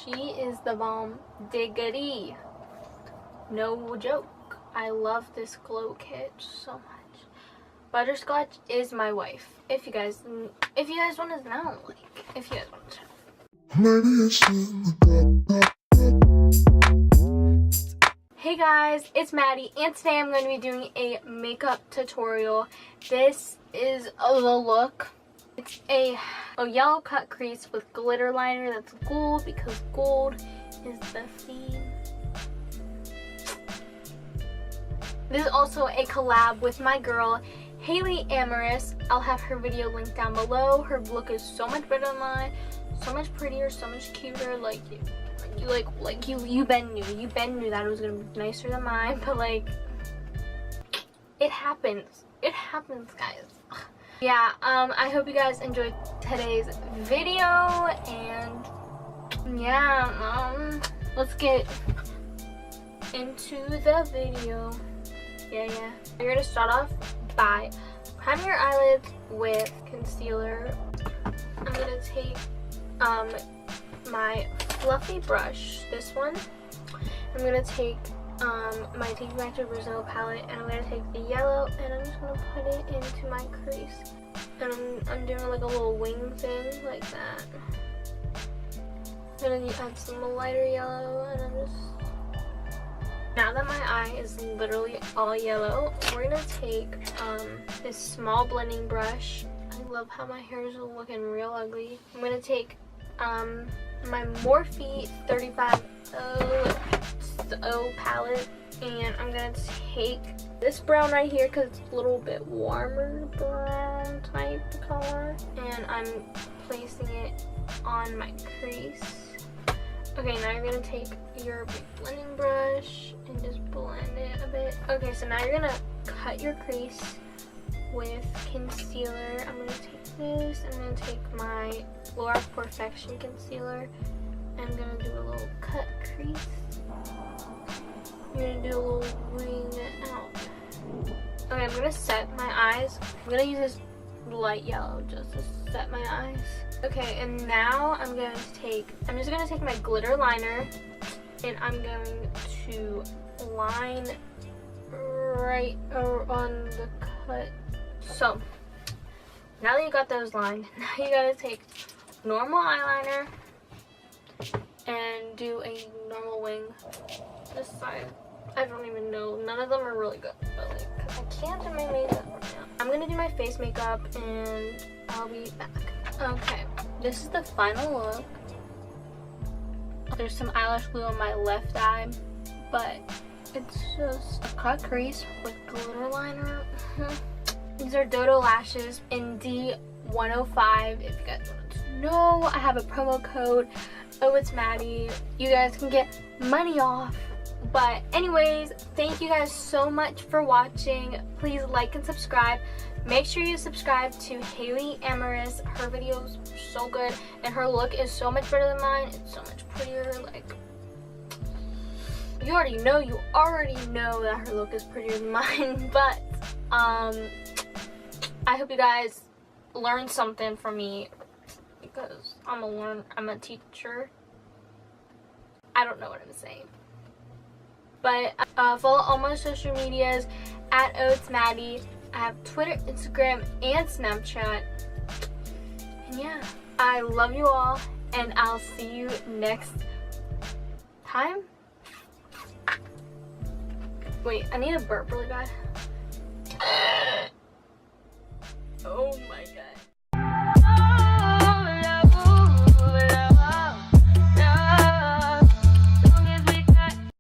She is the bomb diggity. No joke. I love this glow kit so much. Butterscotch is my wife. If you guys want to know, like, if you guys want to know. Hey guys, it's Maddie, and today I'm going to be doing a makeup tutorial. This is the look. It's a yellow cut crease with glitter liner that's gold because gold is the theme. This is also a collab with my girl, Eyelids. I'll have her video linked down below. Her look is so much better than mine, so much prettier, so much cuter. You been knew that it was gonna be nicer than mine, but like, it happens. It happens, guys. Yeah, I hope you guys enjoyed today's video, and yeah, let's get into the video. Yeah. You're gonna start off by priming your eyelids with concealer. I'm gonna take my fluffy brush, this one. I'm gonna take my Take Me Back to Brazil palette, and I'm gonna take the yellow and I'm just gonna put it into my crease. And I'm doing like a little wing thing like that. I'm gonna add some lighter yellow, and I'm just... Now that my eye is literally all yellow, we're gonna take this small blending brush. I love how my hair is looking real ugly. I'm gonna take my Morphe 35O palette, and I'm gonna take this brown right here because it's a little bit warmer brown type color, and I'm placing it on my crease. Okay, now you're gonna take your big blending brush and just blend it a bit. Okay, so now you're gonna cut your crease with concealer. I'm gonna take this, I'm gonna take my Laura Perfection concealer, and I'm gonna do a little cut crease. I'm gonna do a little wing out. Okay, I'm gonna set my eyes. I'm gonna use this light yellow just to set my eyes. Okay, and now I'm just gonna take my glitter liner, and I'm going to line right on the cut. So now that you got those lined, now you gotta take normal eyeliner and do a normal wing this side. I don't even know, none of them are really good, but like, I can't do my makeup right now. I'm gonna do my face makeup and I'll be back. Okay, this is the final look. There's some eyelash glue on my left eye, but it's just a cut crease with glitter liner. These are Dodo lashes in D105. If you guys want to know, I have a promo code. Oh, it's Maddie. You guys can get money off. But anyways, thank you guys so much for watching. Please like and subscribe. Make sure you subscribe to Eyelids. Her videos are so good, and her look is so much better than mine. It's so much prettier. Like, you already know that her look is prettier than mine. But I hope you guys learned something from me, because I'm a teacher. I don't know what I'm saying. But follow all my social medias at @Maddie. I have Twitter, Instagram, and Snapchat. And yeah, I love you all, and I'll see you next time. Wait, I need a burp really bad.